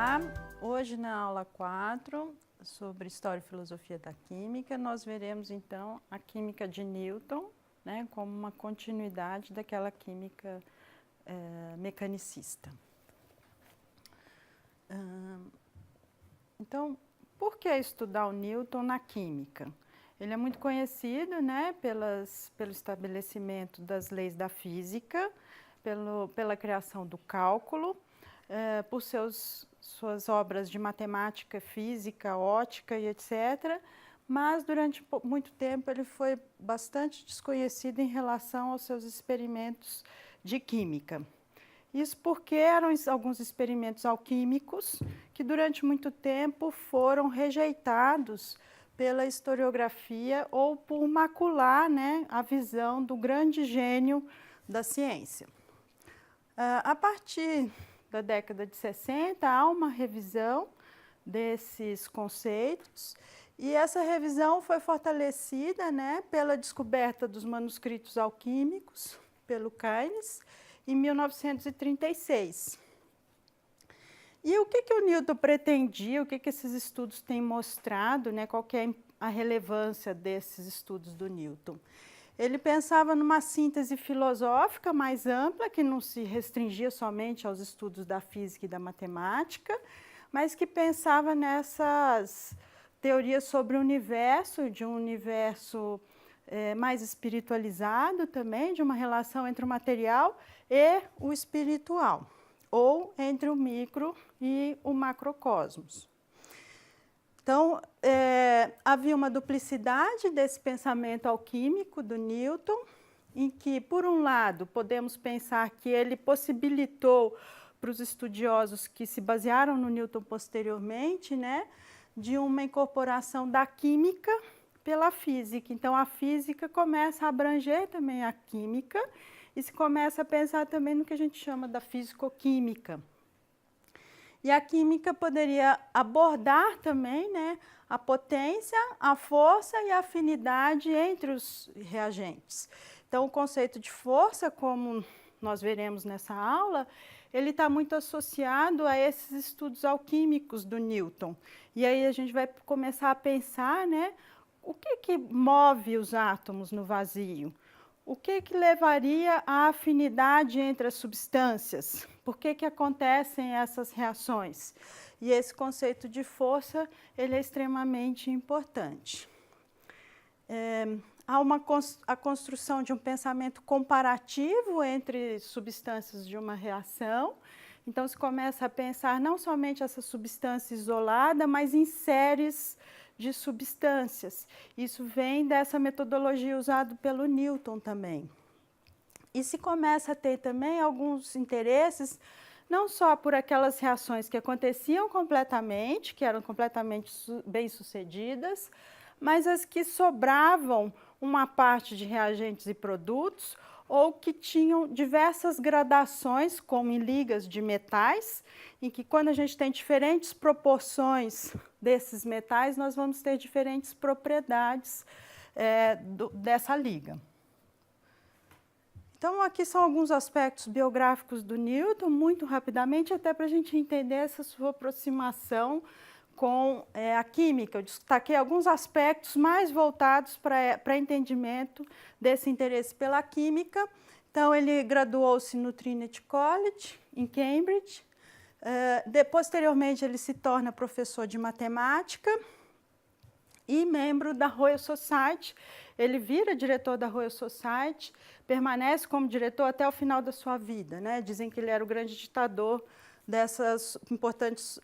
Olá, hoje na aula 4, sobre História e Filosofia da Química, nós veremos então a química de Newton, né, como uma continuidade daquela química mecanicista. Então, por que estudar o Newton na química? Ele é muito conhecido, né, pelo estabelecimento das leis da física, pela criação do cálculo, por suas obras de matemática, física, ótica e etc. Mas durante muito tempo ele foi bastante desconhecido em relação aos seus experimentos de química. Isso porque eram alguns experimentos alquímicos que durante muito tempo foram rejeitados pela historiografia ou por macular, né, a visão do grande gênio da ciência. A partir da década de 60, há uma revisão desses conceitos e essa revisão foi fortalecida, né, pela descoberta dos manuscritos alquímicos pelo Keynes em 1936. E o que o Newton pretendia, o que esses estudos têm mostrado, né, qual que é a relevância desses estudos do Newton? Ele pensava numa síntese filosófica mais ampla, que não se restringia somente aos estudos da física e da matemática, mas que pensava nessas teorias sobre o universo, de um universo mais espiritualizado também, de uma relação entre o material e o espiritual, ou entre o micro e o macrocosmos. Então, havia uma duplicidade desse pensamento alquímico do Newton, em que, por um lado, podemos pensar que ele possibilitou para os estudiosos que se basearam no Newton posteriormente, né, de uma incorporação da química pela física. Então, a física começa a abranger também a química e se começa a pensar também no que a gente chama da fisicoquímica. E a química poderia abordar também, né, a potência, a força e a afinidade entre os reagentes. Então, o conceito de força, como nós veremos nessa aula, ele está muito associado a esses estudos alquímicos do Newton. E aí a gente vai começar a pensar, né, o que move os átomos no vazio? O que levaria à afinidade entre as substâncias? Por que acontecem essas reações? E esse conceito de força, ele é extremamente importante. Há a construção de um pensamento comparativo entre substâncias de uma reação. Então, se começa a pensar não somente essa substância isolada, mas em séries de substâncias. Isso vem dessa metodologia usada pelo Newton também. E se começa a ter também alguns interesses, não só por aquelas reações que aconteciam completamente, que eram completamente bem-sucedidas, mas as que sobravam uma parte de reagentes e produtos, ou que tinham diversas gradações, como em ligas de metais, em que quando a gente tem diferentes proporções desses metais, nós vamos ter diferentes propriedades dessa liga. Então, aqui são alguns aspectos biográficos do Newton, muito rapidamente, até para a gente entender essa sua aproximação com a química. Eu destaquei alguns aspectos mais voltados para entendimento desse interesse pela química. Então, ele graduou-se no Trinity College, em Cambridge. Posteriormente, ele se torna professor de matemática e membro da Royal Society. Ele vira diretor da Royal Society, permanece como diretor até o final da sua vida, né? Dizem que ele era o grande ditador dessas importantes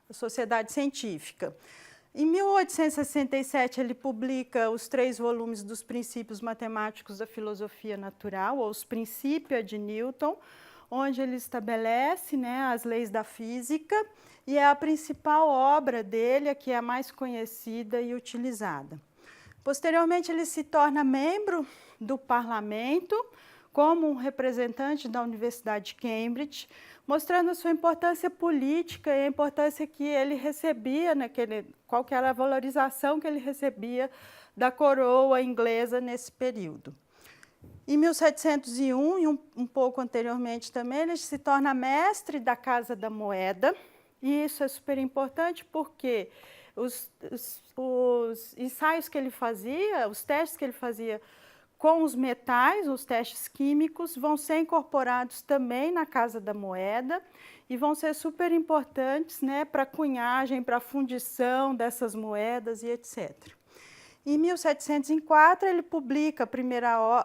sociedade científica. Em 1867, ele publica os 3 volumes dos Princípios Matemáticos da Filosofia Natural, ou os Principia de Newton, onde ele estabelece, né, as leis da física, e é a principal obra dele, a que é a mais conhecida e utilizada. Posteriormente, ele se torna membro do parlamento, como um representante da Universidade de Cambridge, mostrando a sua importância política e a importância que ele recebia, qual que era a valorização que ele recebia da coroa inglesa nesse período. Em 1701, e um pouco anteriormente também, ele se torna mestre da Casa da Moeda, e isso é super importante porque os ensaios que ele fazia, os testes que ele fazia com os metais, os testes químicos, vão ser incorporados também na Casa da Moeda e vão ser super importantes, né, para a cunhagem, para a fundição dessas moedas e etc. Em 1704, ele publica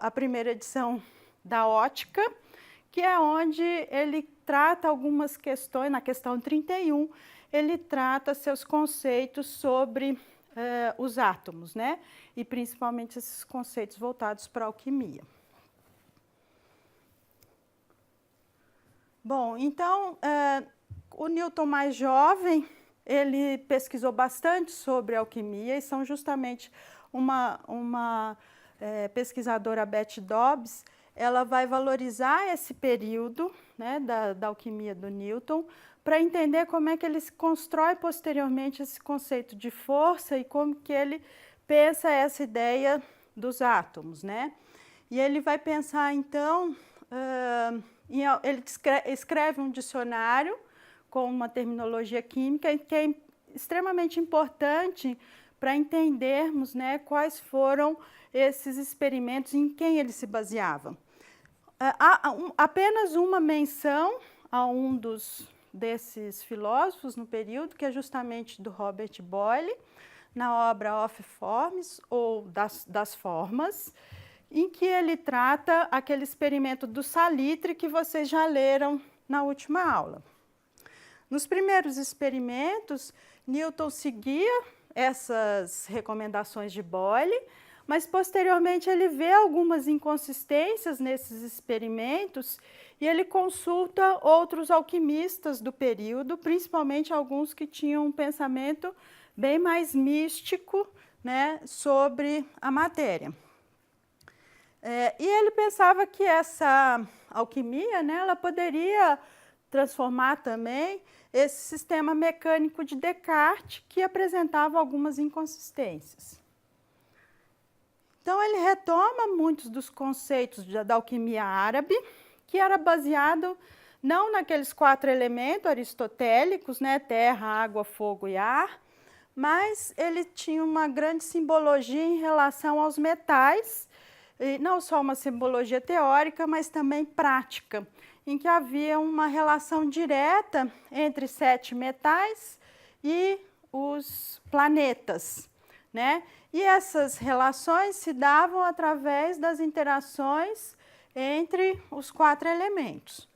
a primeira edição da Ótica, que é onde ele trata algumas questões, na questão 31, ele trata seus conceitos sobre os átomos, né? E principalmente esses conceitos voltados para a alquimia. Bom, então, o Newton mais jovem, ele pesquisou bastante sobre alquimia e são justamente uma pesquisadora, Beth Dobbs, ela vai valorizar esse período, né, da alquimia do Newton para entender como é que ele se constrói posteriormente esse conceito de força e como que ele pensa essa ideia dos átomos, né? E ele vai pensar, então, ele escreve um dicionário com uma terminologia química que é extremamente importante para entendermos, né, quais foram esses experimentos, em quem ele se baseava. Há apenas uma menção a um desses filósofos no período, que é justamente do Robert Boyle, na obra Of Forms, ou das Formas, em que ele trata aquele experimento do salitre que vocês já leram na última aula. Nos primeiros experimentos, Newton seguia essas recomendações de Boyle, mas posteriormente ele vê algumas inconsistências nesses experimentos e ele consulta outros alquimistas do período, principalmente alguns que tinham um pensamento bem mais místico, né, sobre a matéria. E ele pensava que essa alquimia, né, ela poderia transformar também esse sistema mecânico de Descartes, que apresentava algumas inconsistências. Então, ele retoma muitos dos conceitos da alquimia árabe, que era baseado não naqueles 4 elementos aristotélicos, né, terra, água, fogo e ar, mas ele tinha uma grande simbologia em relação aos metais, e não só uma simbologia teórica, mas também prática, em que havia uma relação direta entre 7 metais e os planetas, né? E essas relações se davam através das interações entre os 4 elementos.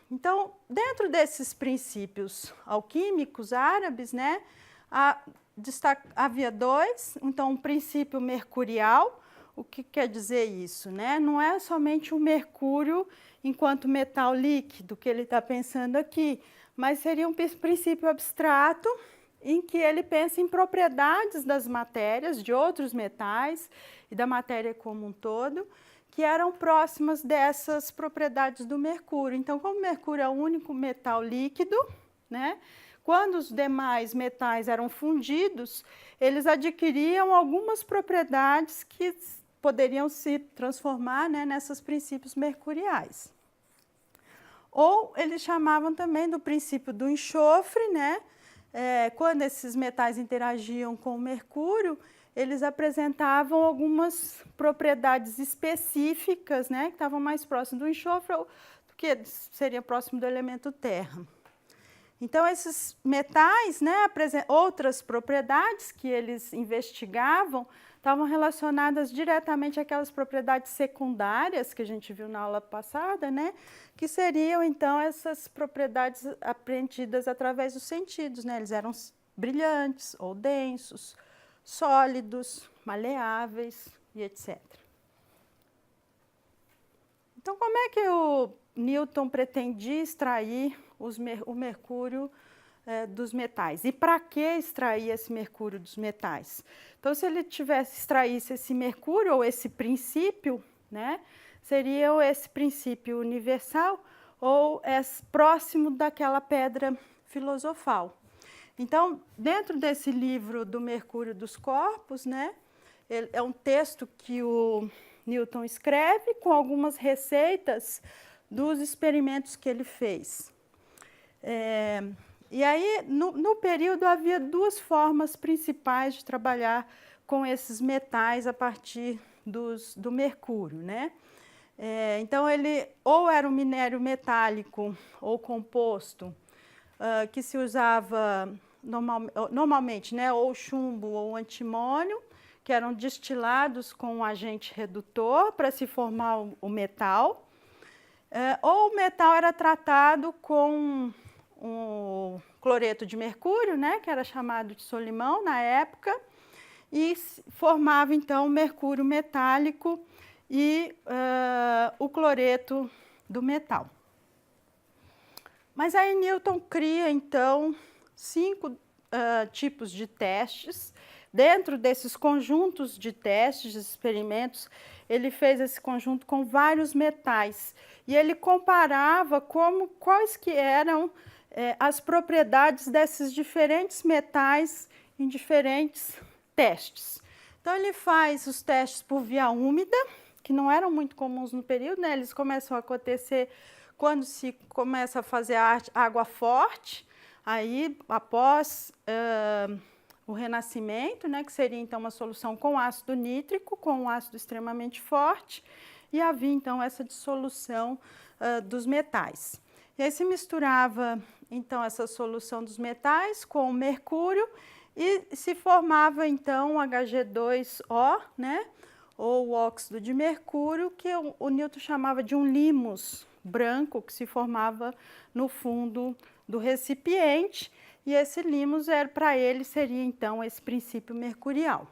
Então, dentro desses princípios alquímicos árabes, né, havia 2, então um princípio mercurial. O que quer dizer isso, né? Não é somente o mercúrio enquanto metal líquido que ele está pensando aqui, mas seria um princípio abstrato em que ele pensa em propriedades das matérias, de outros metais e da matéria como um todo, que eram próximas dessas propriedades do mercúrio. Então, como o mercúrio é o único metal líquido, né, quando os demais metais eram fundidos, eles adquiriam algumas propriedades que poderiam se transformar, né, nesses princípios mercuriais. Ou eles chamavam também do princípio do enxofre, né? Quando esses metais interagiam com o mercúrio, eles apresentavam algumas propriedades específicas, né, que estavam mais próximos do enxofre do que seria próximo do elemento terra. Então, esses metais, né, outras propriedades que eles investigavam estavam relacionadas diretamente àquelas propriedades secundárias que a gente viu na aula passada, né, que seriam, então, essas propriedades aprendidas através dos sentidos, né? Eles eram brilhantes ou densos, sólidos, maleáveis e etc. Então, como é que o Newton pretendia extrair o mercúrio dos metais? E para que extrair esse mercúrio dos metais? Então, se ele extraísse esse mercúrio ou esse princípio, né, seria esse princípio universal ou próximo daquela pedra filosofal. Então, dentro desse livro do Mercúrio dos Corpos, né, é um texto que o Newton escreve com algumas receitas dos experimentos que ele fez. E aí, no período, havia duas formas principais de trabalhar com esses metais a partir do mercúrio, né? Então, ele ou era um minério metálico ou composto, que se usava normalmente, né, ou chumbo ou antimônio, que eram destilados com um agente redutor para se formar o metal, ou o metal era tratado com um cloreto de mercúrio, né, que era chamado de solimão na época, e formava então o mercúrio metálico e o cloreto do metal. Mas aí Newton cria então 5 tipos de testes. Dentro desses conjuntos de testes, de experimentos, ele fez esse conjunto com vários metais e ele comparava quais que eram as propriedades desses diferentes metais em diferentes testes. Então ele faz os testes por via úmida, que não eram muito comuns no período, né? Eles começam a acontecer quando se começa a fazer a água forte, aí após o renascimento, né, que seria então uma solução com ácido nítrico, com um ácido extremamente forte, e havia então essa dissolução dos metais. E aí se misturava então essa solução dos metais com o mercúrio e se formava então o Hg2O, né, ou o óxido de mercúrio, que o Newton chamava de um limos branco, que se formava no fundo do recipiente, e esse limos para ele seria então esse princípio mercurial.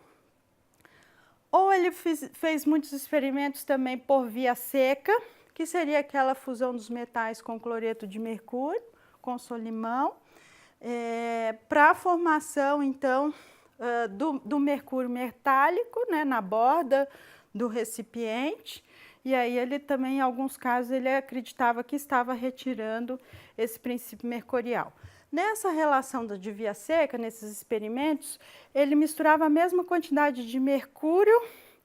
Ou ele fez muitos experimentos também por via seca, que seria aquela fusão dos metais com cloreto de mercúrio, com solimão, para a formação então do mercúrio metálico, né, na borda do recipiente. E aí ele também, em alguns casos, ele acreditava que estava retirando esse princípio mercurial. Nessa relação de via seca, nesses experimentos, ele misturava a mesma quantidade de mercúrio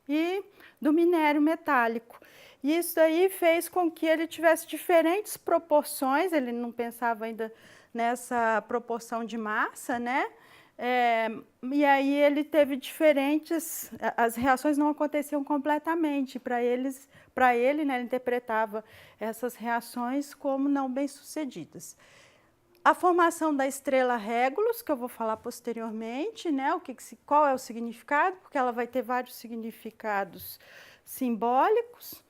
e do minério metálico. E isso aí fez com que ele tivesse diferentes proporções, ele não pensava ainda nessa proporção de massa, né? E aí ele teve diferentes, as reações não aconteciam completamente, para ele, né, ele interpretava essas reações como não bem-sucedidas. A formação da estrela Regulus, que eu vou falar posteriormente, né, qual é o significado, porque ela vai ter vários significados simbólicos.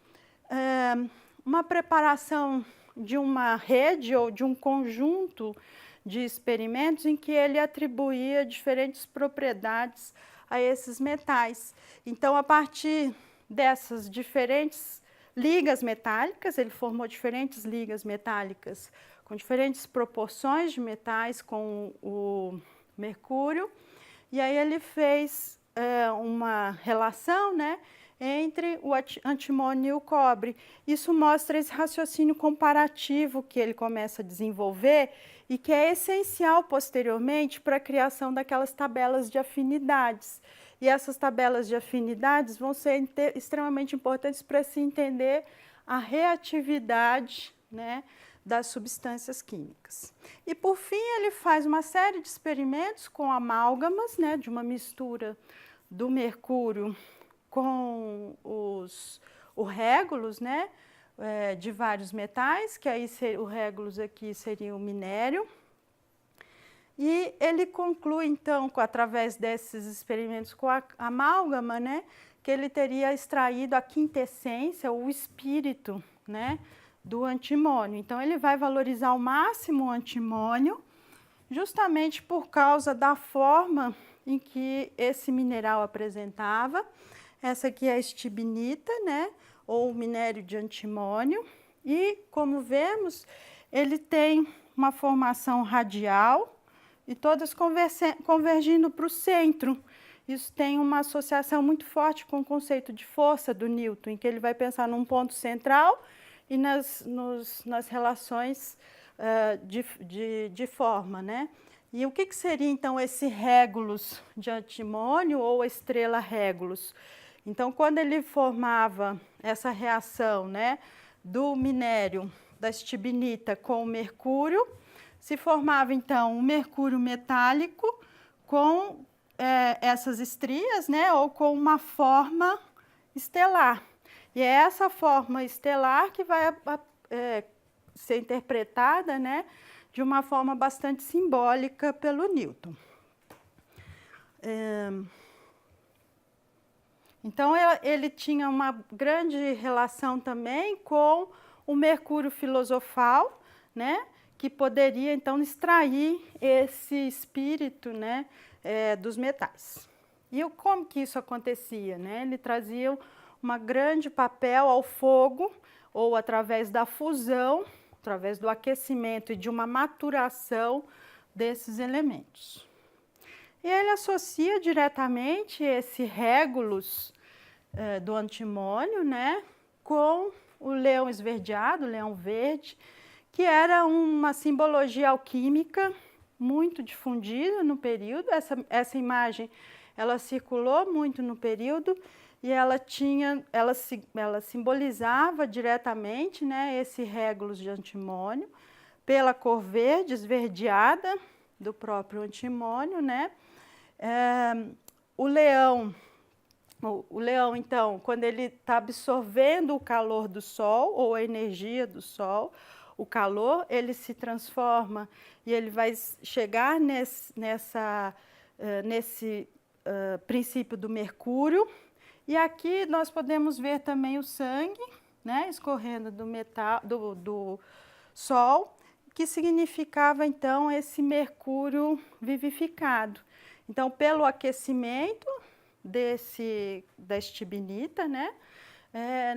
Uma preparação de uma rede ou de um conjunto de experimentos em que ele atribuía diferentes propriedades a esses metais. Então, a partir dessas diferentes ligas metálicas, ele formou diferentes ligas metálicas com diferentes proporções de metais com o mercúrio, e aí ele fez uma relação, né, entre o antimônio e o cobre. Isso mostra esse raciocínio comparativo que ele começa a desenvolver e que é essencial posteriormente para a criação daquelas tabelas de afinidades. E essas tabelas de afinidades vão ser extremamente importantes para se entender a reatividade, né, das substâncias químicas. E por fim ele faz uma série de experimentos com amálgamas, né, de uma mistura do mercúrio com o Regulus, né, de vários metais, que aí o Regulus aqui seria o minério. E ele conclui, então, através desses experimentos com a amálgama, né, que ele teria extraído a quintessência, o espírito, né, do antimônio. Então, ele vai valorizar ao máximo o antimônio, justamente por causa da forma em que esse mineral apresentava. Essa aqui é a estibnita, né, ou minério de antimônio, e como vemos, ele tem uma formação radial e todas convergindo para o centro. Isso tem uma associação muito forte com o conceito de força do Newton, em que ele vai pensar num ponto central e nas relações de forma, né? E o que seria então esse Regulus de antimônio ou a estrela Regulus? Então, quando ele formava essa reação, né, do minério da estibnita com o mercúrio, se formava então um mercúrio metálico com essas estrias, né, ou com uma forma estelar. E é essa forma estelar que vai ser interpretada, né, de uma forma bastante simbólica pelo Newton. Então, ele tinha uma grande relação também com o mercúrio filosofal, né, que poderia, então, extrair esse espírito, né, dos metais. E como que isso acontecia, né? Ele trazia um grande papel ao fogo, ou através da fusão, através do aquecimento e de uma maturação desses elementos. E ele associa diretamente esse Régulus do antimônio, né, com o leão esverdeado, o leão verde, que era uma simbologia alquímica muito difundida no período. Essa imagem, ela circulou muito no período e ela simbolizava diretamente, né, esse Régulus de antimônio, pela cor verde, esverdeada do próprio antimônio, né? O leão, então, quando ele está absorvendo o calor do sol, ou a energia do sol, o calor, ele se transforma e ele vai chegar nesse princípio do mercúrio. E aqui nós podemos ver também o sangue, né, escorrendo do sol, que significava, então, esse mercúrio vivificado. Então, pelo aquecimento da estibnita, né,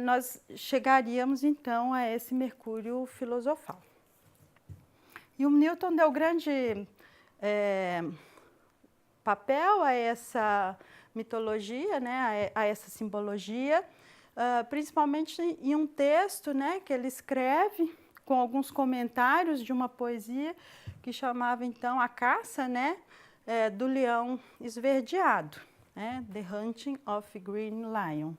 nós chegaríamos, então, a esse mercúrio filosofal. E o Newton deu grande papel a essa mitologia, né, a essa simbologia, principalmente em um texto, né, que ele escreve com alguns comentários de uma poesia que chamava, então, A Caça, né, do Leão Esverdeado, né, The Hunting of Green Lion.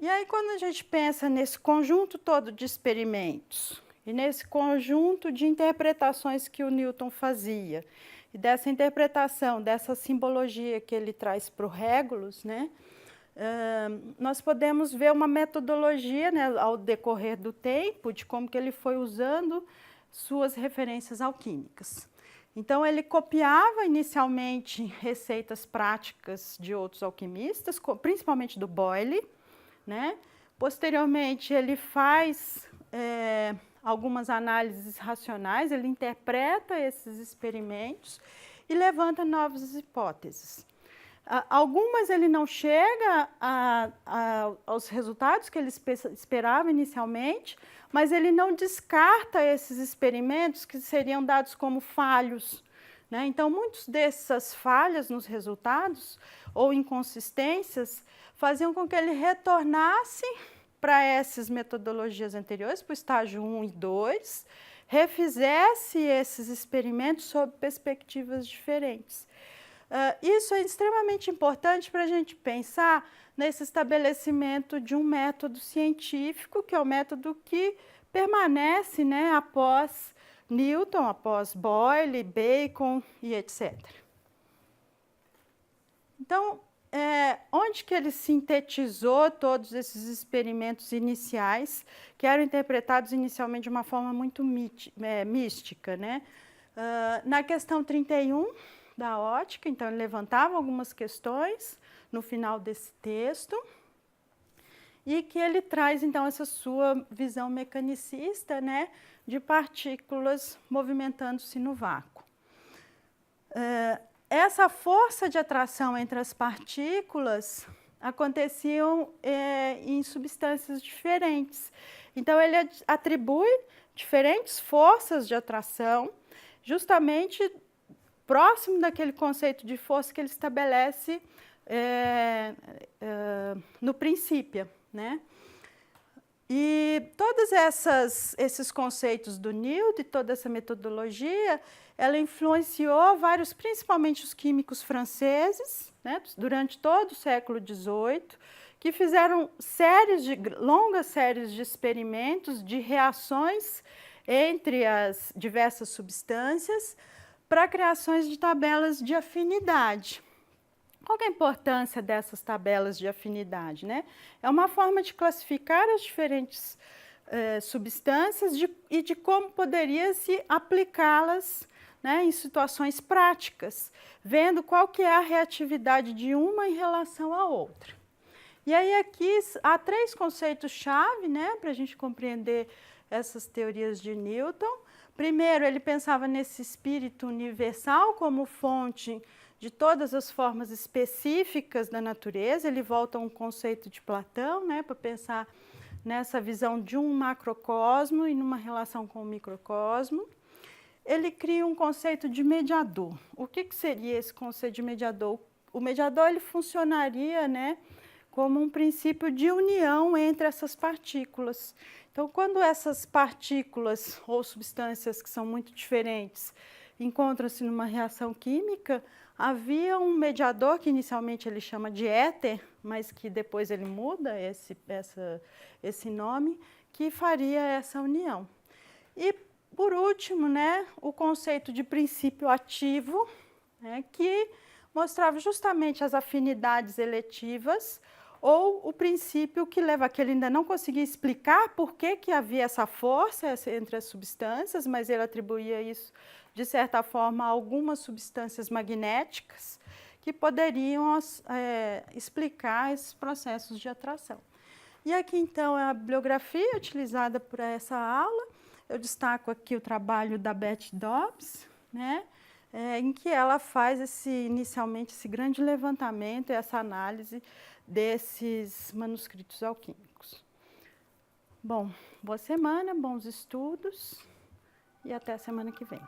E aí, quando a gente pensa nesse conjunto todo de experimentos e nesse conjunto de interpretações que o Newton fazia, e dessa interpretação, dessa simbologia que ele traz para o Régulus, né, nós podemos ver uma metodologia, né, ao decorrer do tempo, de como que ele foi usando suas referências alquímicas. Então, ele copiava inicialmente receitas práticas de outros alquimistas, principalmente do Boyle, né? Posteriormente, ele faz algumas análises racionais, ele interpreta esses experimentos e levanta novas hipóteses. Algumas ele não chega aos resultados que ele esperava inicialmente, mas ele não descarta esses experimentos que seriam dados como falhos, né? Então, muitas dessas falhas nos resultados ou inconsistências faziam com que ele retornasse para essas metodologias anteriores, para o estágio 1 e 2, refizesse esses experimentos sob perspectivas diferentes. Isso é extremamente importante para a gente pensar nesse estabelecimento de um método científico, que é o método que permanece, né, após Newton, após Boyle, Bacon e etc. Então, onde que ele sintetizou todos esses experimentos iniciais, que eram interpretados inicialmente de uma forma muito mística, né? Na questão 31 da ótica, então ele levantava algumas questões no final desse texto, e que ele traz, então, essa sua visão mecanicista, né, de partículas movimentando-se no vácuo. Essa força de atração entre as partículas aconteciam em substâncias diferentes. Então, ele atribui diferentes forças de atração, justamente próximo daquele conceito de força que ele estabelece no Princípio, né? E todos esses conceitos do Newton e toda essa metodologia, ela influenciou vários, principalmente os químicos franceses, né, durante todo o século XVIII, que fizeram longas séries de experimentos de reações entre as diversas substâncias para criações de tabelas de afinidade. Qual que é a importância dessas tabelas de afinidade, né? É uma forma de classificar as diferentes substâncias e de como poderia se aplicá-las, né, em situações práticas, vendo qual que é a reatividade de uma em relação à outra. E aí aqui há 3 conceitos-chave, né, para a gente compreender essas teorias de Newton. Primeiro, ele pensava nesse espírito universal como fonte de todas as formas específicas da natureza. Ele volta a um conceito de Platão, né, para pensar nessa visão de um macrocosmo e numa relação com o microcosmo. Ele cria um conceito de mediador. O que seria esse conceito de mediador? O mediador ele funcionaria, né, como um princípio de união entre essas partículas. Então, quando essas partículas ou substâncias que são muito diferentes encontram-se numa reação química, havia um mediador que inicialmente ele chama de éter, mas que depois ele muda esse nome, que faria essa união. E, por último, né, o conceito de princípio ativo, né, que mostrava justamente as afinidades eletivas, ou o princípio que leva a que ele ainda não conseguia explicar por que havia essa força entre as substâncias, mas ele atribuía isso, de certa forma, a algumas substâncias magnéticas que poderiam explicar esses processos de atração. E aqui, então, é a bibliografia utilizada por essa aula. Eu destaco aqui o trabalho da Beth Dobbs, né, em que ela faz inicialmente esse grande levantamento e essa análise desses manuscritos alquímicos. Bom, boa semana, bons estudos e até a semana que vem.